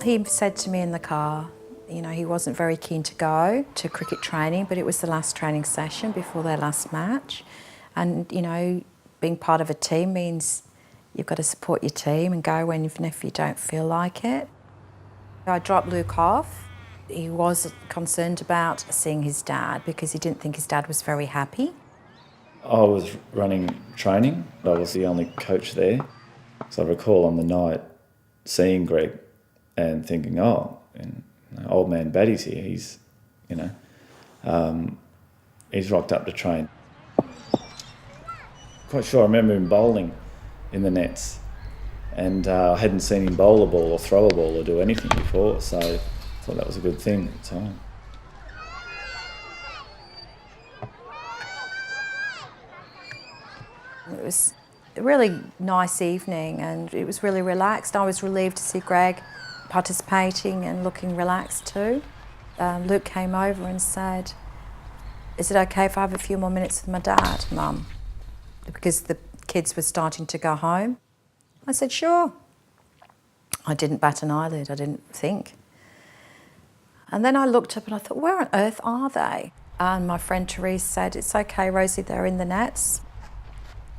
He said to me in the car, you know, he wasn't very keen to go to cricket training, but it was the last training session before their last match. And, you know, being part of a team means you've got to support your team and go even if you don't feel like it. I dropped Luke off. He was concerned about seeing his dad because he didn't think his dad was very happy. I was running training. I was the only coach there. So I recall on the night seeing Greg and thinking, oh, and old man Batty's here. He's, you know, he's rocked up to train. Quite sure I remember him bowling in the nets, and I hadn't seen him bowl a ball or throw a ball or do anything before, so I thought that was a good thing at the time. It was a really nice evening and it was really relaxed. I was relieved to see Greg participating and looking relaxed too. Luke came over and said, "Is it okay if I have a few more minutes with my dad, Mum?" Because the kids were starting to go home. I said, "Sure." I didn't bat an eyelid, I didn't think. And then I looked up and I thought, where on earth are they? And my friend Therese said, "It's okay, Rosie, they're in the nets,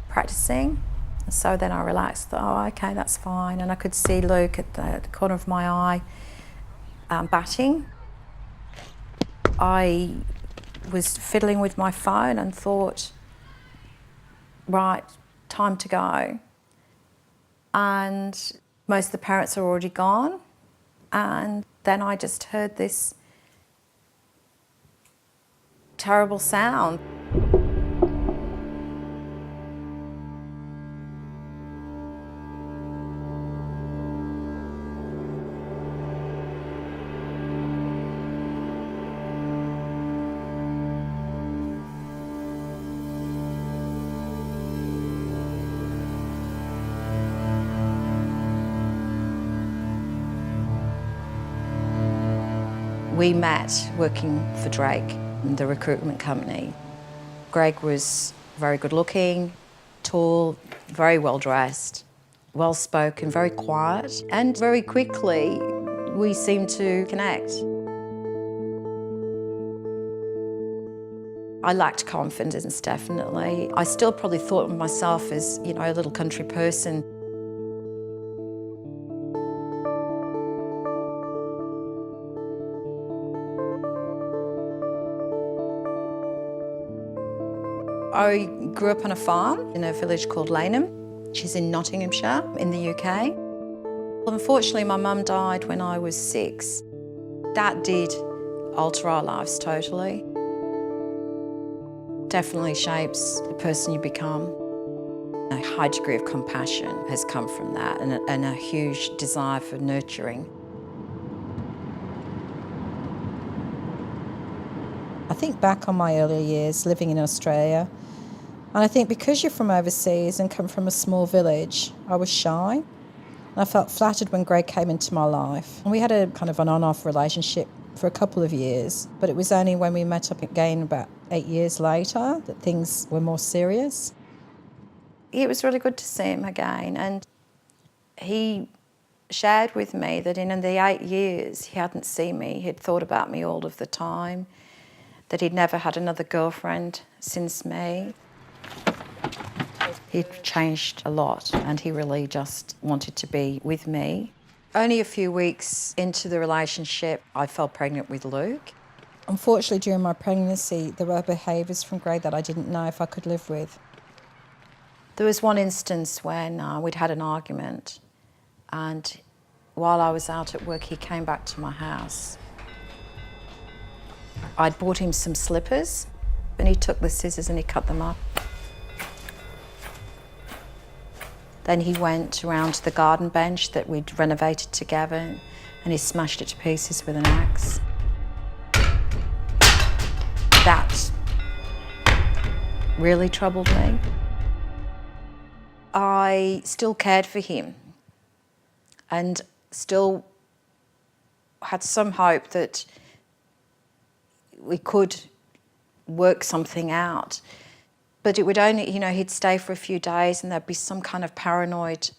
practicing." So then I relaxed, thought, oh, okay, that's fine. And I could see Luke at the corner of my eye batting. I was fiddling with my phone and thought, right, time to go. And most of the parents are already gone. And then I just heard this terrible sound. We met working for Drake, the recruitment company. Greg was very good looking, tall, very well dressed, well spoken, very quiet, and very quickly we seemed to connect. I lacked confidence, definitely. I still probably thought of myself as, you know, a little country person. I grew up on a farm in a village called Laneham, which is in Nottinghamshire in the UK. Unfortunately, my mum died when I was 6. That did alter our lives totally. Definitely shapes the person you become. A high degree of compassion has come from that and a huge desire for nurturing. I think back on my earlier years living in Australia, and I think because you're from overseas and come from a small village, I was shy. And I felt flattered when Greg came into my life. And we had a kind of an on-off relationship for a couple of years, but it was only when we met up again about 8 years later that things were more serious. It was really good to see him again, and he shared with me that in the 8 years he hadn't seen me, he'd thought about me all of the time, that he'd never had another girlfriend since me. He'd changed a lot and he really just wanted to be with me. Only a few weeks into the relationship, I fell pregnant with Luke. Unfortunately, during my pregnancy, there were behaviours from Greg that I didn't know if I could live with. There was one instance when we'd had an argument, and while I was out at work, he came back to my house. I'd bought him some slippers, and he took the scissors and he cut them up. Then he went around to the garden bench that we'd renovated together and he smashed it to pieces with an axe. That really troubled me. I still cared for him and still had some hope that we could work something out. But it would only, you know, he'd stay for a few days and there'd be some kind of paranoid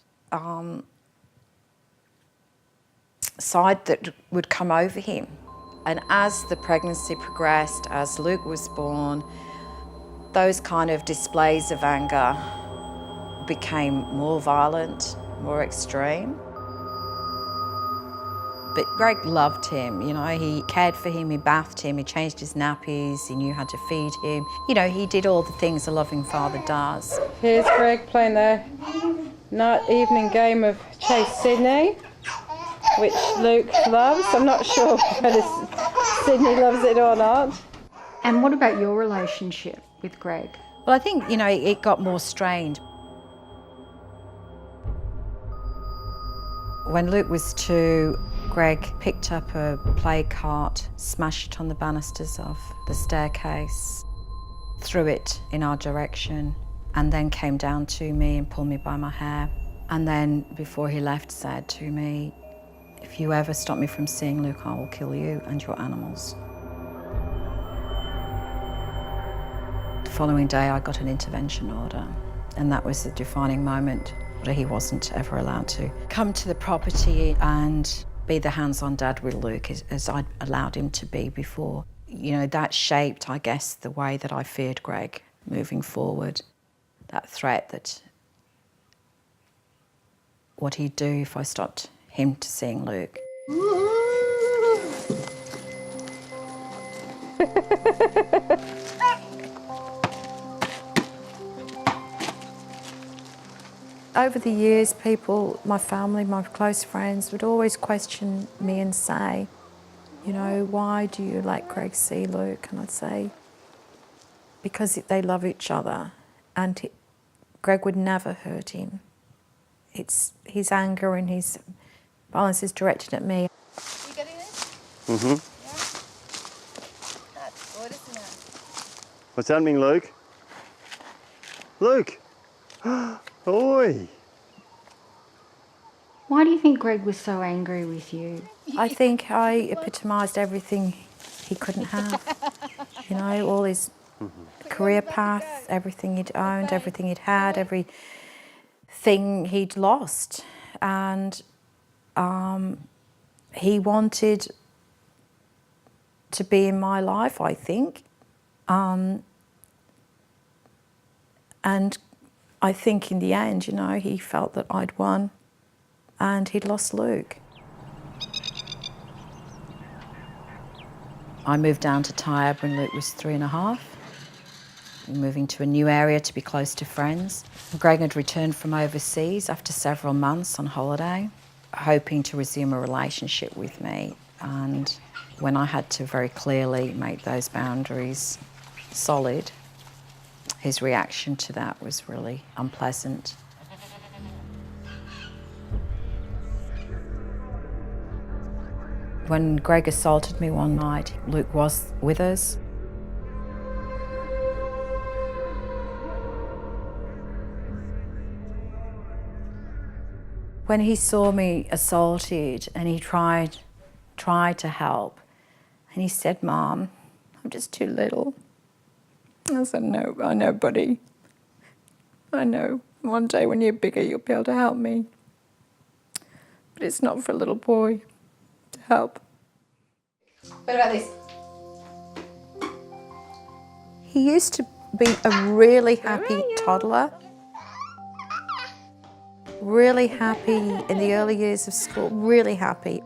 side that would come over him. And as the pregnancy progressed, as Luke was born, those kind of displays of anger became more violent, more extreme. But Greg loved him, you know, he cared for him, he bathed him, he changed his nappies, he knew how to feed him. You know, he did all the things a loving father does. Here's Greg playing their night evening game of Chase Sydney, which Luke loves. I'm not sure whether Sydney loves it or not. And what about your relationship with Greg? Well, I think, you know, it got more strained. When Luke was 2, Greg picked up a play cart, smashed it on the banisters of the staircase, threw it in our direction, and then came down to me and pulled me by my hair. And then, before he left, said to me, "If you ever stop me from seeing Luke, I will kill you and your animals." The following day, I got an intervention order, and that was the defining moment. He wasn't ever allowed to come to the property and be the hands-on dad with Luke as I'd allowed him to be before. You know, that shaped, I guess, the way that I feared Greg moving forward. That threat that what he'd do if I stopped him to seeing Luke. Over the years, people, my family, my close friends would always question me and say, you know, "Why do you let Greg see Luke?" And I'd say, because they love each other and Greg would never hurt him. It's his anger and his violence is directed at me. You getting this? Mm-hmm. Yeah. That's good, isn't it? What's happening, Luke? Luke! Oi! Why do you think Greg was so angry with you? I think I epitomised everything he couldn't have. You know, all his career path, everything he'd owned, everything he'd had, everything he'd lost. And he wanted to be in my life, I think. And I think in the end, you know, he felt that I'd won and he'd lost Luke. I moved down to Tyabb when Luke was 3.5, moving to a new area to be close to friends. Greg had returned from overseas after several months on holiday, hoping to resume a relationship with me. And when I had to very clearly make those boundaries solid, his reaction to that was really unpleasant. When Greg assaulted me one night, Luke was with us. When he saw me assaulted and he tried to help, and he said, "Mom, I'm just too little." I said, "No, I know, buddy. I know. One day when you're bigger, you'll be able to help me. But it's not for a little boy to help." What about this? He used to be a really happy toddler. Really happy in the early years of school, really happy.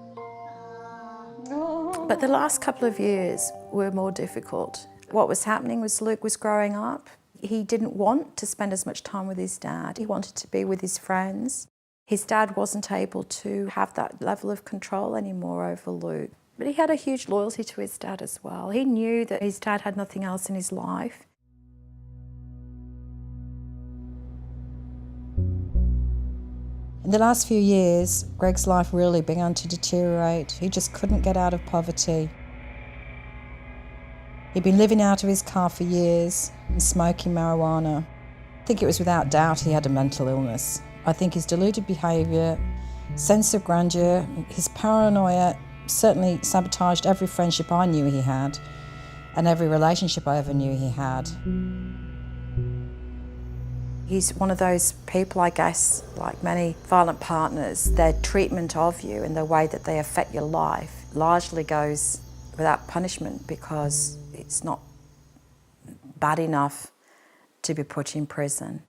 But the last couple of years were more difficult. What was happening was Luke was growing up. He didn't want to spend as much time with his dad. He wanted to be with his friends. His dad wasn't able to have that level of control anymore over Luke. But he had a huge loyalty to his dad as well. He knew that his dad had nothing else in his life. In the last few years, Greg's life really began to deteriorate. He just couldn't get out of poverty. He'd been living out of his car for years and smoking marijuana. I think it was without doubt he had a mental illness. I think his deluded behaviour, sense of grandeur, his paranoia certainly sabotaged every friendship I knew he had and every relationship I ever knew he had. He's one of those people, I guess, like many violent partners, their treatment of you and the way that they affect your life largely goes without punishment because it's not bad enough to be put in prison.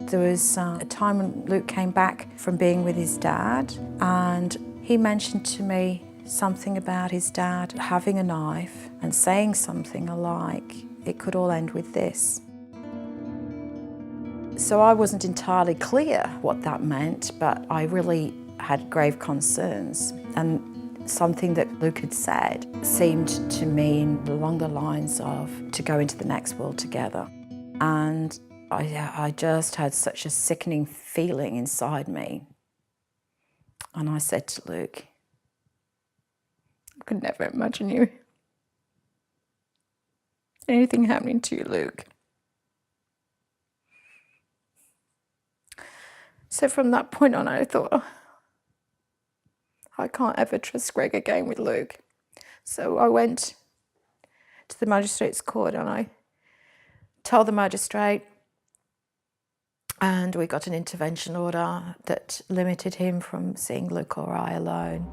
There was a time when Luke came back from being with his dad and he mentioned to me something about his dad having a knife and saying something like, it could all end with this. So I wasn't entirely clear what that meant, but I really had grave concerns. And something that Luke had said seemed to mean along the lines of to go into the next world together. And I just had such a sickening feeling inside me. And I said to Luke, I could never imagine you. Anything happening to you, Luke. So from that point on, I thought, I can't ever trust Greg again with Luke. So I went to the magistrate's court and I told the magistrate, and we got an intervention order that limited him from seeing Luke or I alone.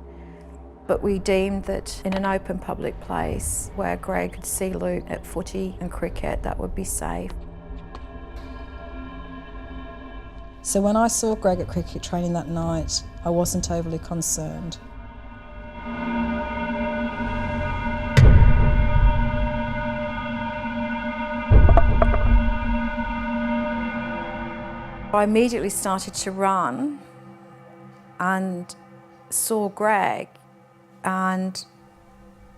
But we deemed that in an open public place where Greg could see Luke at footy and cricket, that would be safe. So when I saw Greg at cricket training that night, I wasn't overly concerned. I immediately started to run and saw Greg, and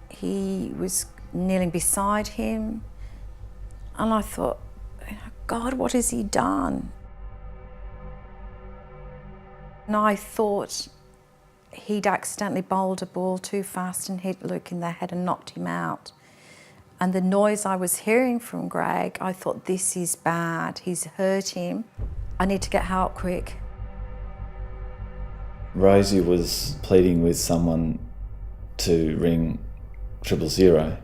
he was kneeling beside him, and I thought, God, what has he done? And I thought he'd accidentally bowled a ball too fast and hit Luke in the head and knocked him out. And the noise I was hearing from Greg, I thought, this is bad, he's hurt him. I need to get help quick. Rosie was pleading with someone to ring 000,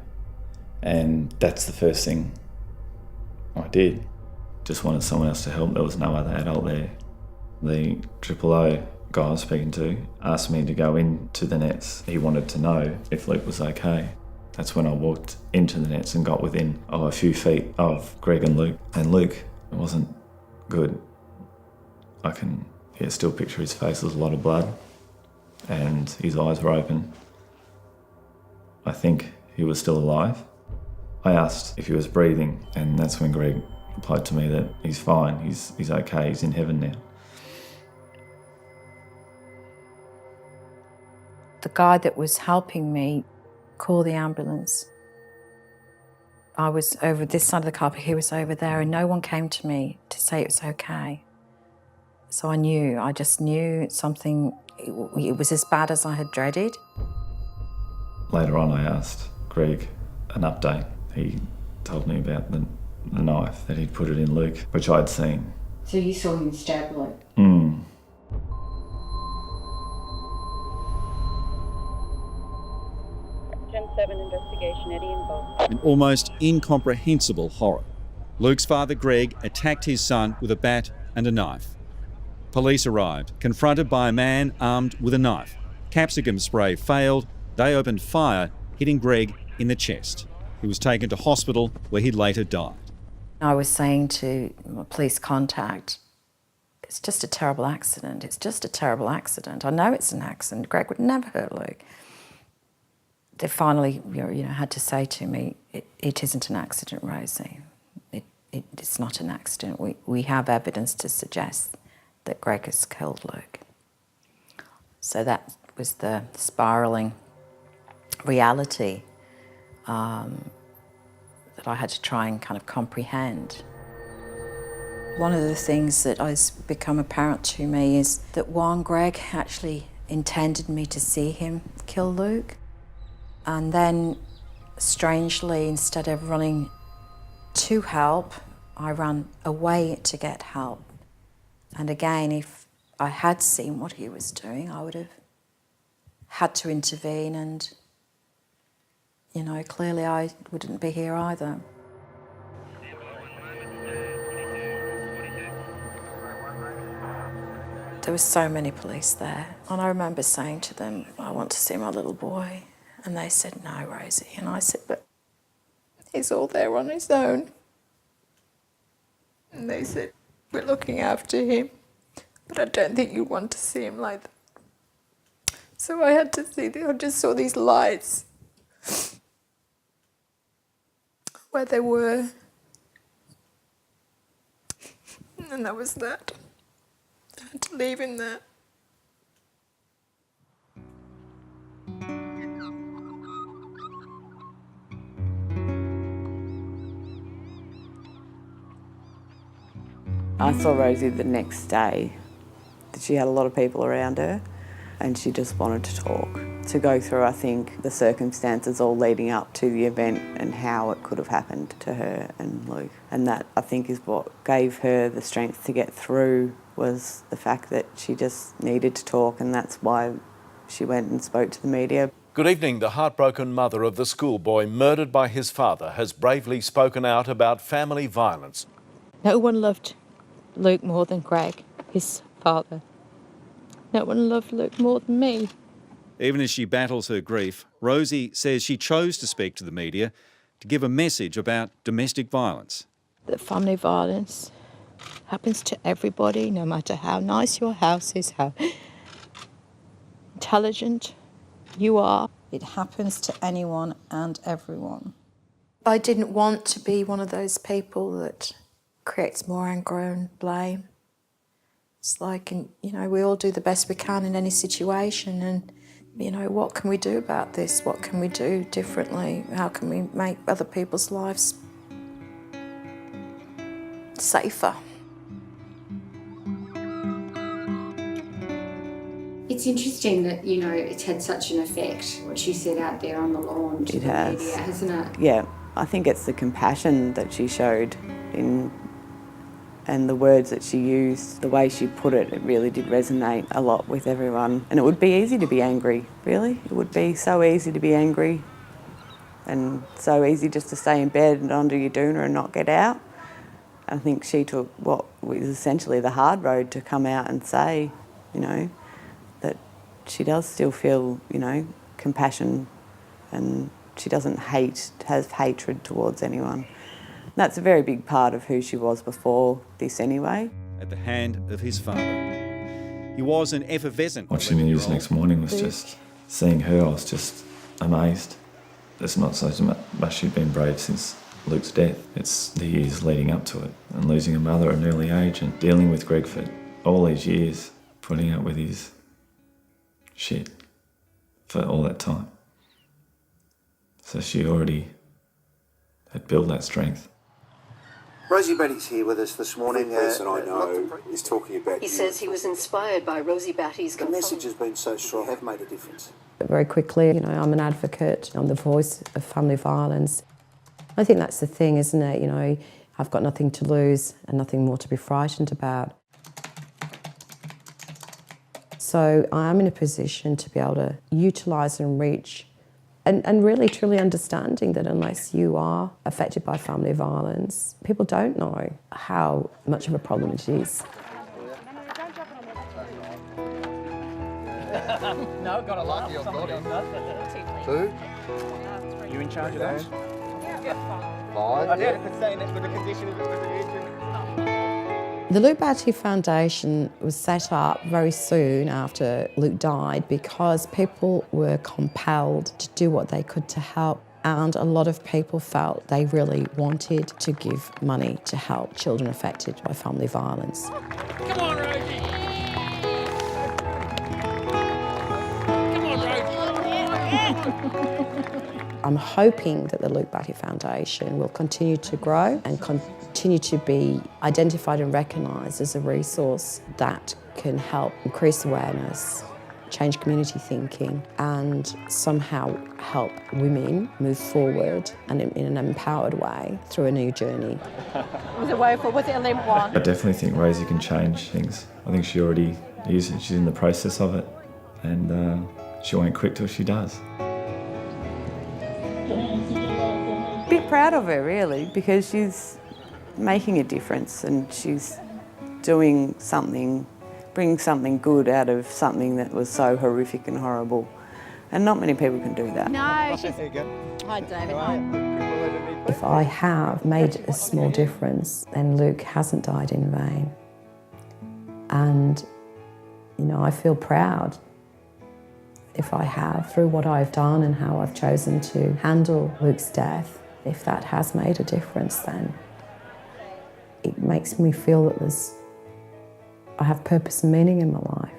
and that's the first thing I did. Just wanted someone else to help. There was no other adult there. The 000 guy I was speaking to asked me to go into the nets. He wanted to know if Luke was okay. That's when I walked into the nets and got within a few feet of Greg and Luke. And Luke, it wasn't good. I can still picture his face. There was a lot of blood and his eyes were open. I think he was still alive. I asked if he was breathing, and that's when Greg replied to me that he's fine, he's okay, he's in heaven now. The guy that was helping me called the ambulance. I was over this side of the carpet, he was over there, and no one came to me to say it was okay. So I just knew something, it was as bad as I had dreaded. Later on I asked Greg an update. He told me about the knife, that he'd put it in Luke, which I'd seen. So you saw him stab Luke? Gen 7 investigation, Eddie involved. An almost incomprehensible horror. Luke's father, Greg, attacked his son with a bat and a knife. Police arrived, confronted by a man armed with a knife. Capsicum spray failed. They opened fire, hitting Greg in the chest. He was taken to hospital, where he later died. I was saying to police contact, it's just a terrible accident. It's just a terrible accident. I know it's an accident. Greg would never hurt Luke. They finally had to say to me, it isn't an accident, Rosie. It's not an accident. We have evidence to suggest that Greg has killed Luke. So that was the spiralling reality that I had to try and kind of comprehend. One of the things that has become apparent to me is that one, Greg actually intended me to see him kill Luke. And then, strangely, instead of running to help, I ran away to get help. And again, if I had seen what he was doing, I would have had to intervene and, you know, clearly I wouldn't be here either. There were so many police there, and I remember saying to them, I want to see my little boy. And they said, no, Rosie. And I said, but he's all there on his own. And they said, we're looking after him, but I don't think you want to see him like that. So I had to see, I just saw these lights where they were. And that was that. I had to leave him there. I saw Rosie the next day. She had a lot of people around her and she just wanted to talk, to go through, I think, the circumstances all leading up to the event and how it could have happened to her and Luke. And that, I think, is what gave her the strength to get through, was the fact that she just needed to talk, and that's why she went and spoke to the media. Good evening. The heartbroken mother of the schoolboy murdered by his father has bravely spoken out about family violence. No one loved Luke more than Greg, his father. No one loved Luke more than me. Even as she battles her grief, Rosie says she chose to speak to the media to give a message about domestic violence. That family violence happens to everybody, no matter how nice your house is, how intelligent you are. It happens to anyone and everyone. I didn't want to be one of those people that creates more anger and blame. It's like, you know, we all do the best we can in any situation, and, you know, what can we do about this? What can we do differently? How can we make other people's lives safer? It's interesting that, you know, it's had such an effect, what she said out there on the lawn to It the has. media, hasn't it? Yeah, I think it's the compassion that she showed and the words that she used, the way she put it, it really did resonate a lot with everyone. And it would be easy to be angry, really. It would be so easy to be angry and so easy just to stay in bed and under your doona and not get out. I think she took what was essentially the hard road to come out and say, you know, that she does still feel, you know, compassion, and she doesn't have hatred towards anyone. That's a very big part of who she was before this anyway. At the hand of his father. He was an effervescent. Watching the news next morning was just, seeing her, I was just amazed. It's not so much she'd been brave since Luke's death. It's the years leading up to it, and losing a mother at an early age and dealing with Greg for all these years, putting up with his shit for all that time. So she already had built that strength. Rosie Batty's here with us this morning. The person I know is talking about He says he was inspired by Rosie Batty's The message has been so strong, have made a difference. Very quickly, you know, I'm an advocate, I'm the voice of family violence. I think that's the thing, isn't it? You know, I've got nothing to lose and nothing more to be frightened about. So I am in a position to be able to utilise and reach and really truly understanding that unless you are affected by family violence, people don't know how much of a problem it is. No, got a lot. Who? You in charge of that? Five? I did for saying that with the condition of the agent. The Luke Batty Foundation was set up very soon after Luke died because people were compelled to do what they could to help, and a lot of people felt they really wanted to give money to help children affected by family violence. Come on, Rosie! Come on, Rosie! I'm hoping that the Luke Batty Foundation will continue to grow and continue to be identified and recognised as a resource that can help increase awareness, change community thinking, and somehow help women move forward and in an empowered way through a new journey. Was it woeful? Was it a limp one? I definitely think Rosie can change things. I think she already is, she's in the process of it, and she won't quit till she does. A bit proud of her really, because she's making a difference and she's doing something, bringing something good out of something that was so horrific and horrible. And not many people can do that. No, she's... Hi, David. If I have made a small difference, then Luke hasn't died in vain. And, you know, I feel proud if I have, through what I've done and how I've chosen to handle Luke's death. If that has made a difference, then it makes me feel that I have purpose and meaning in my life.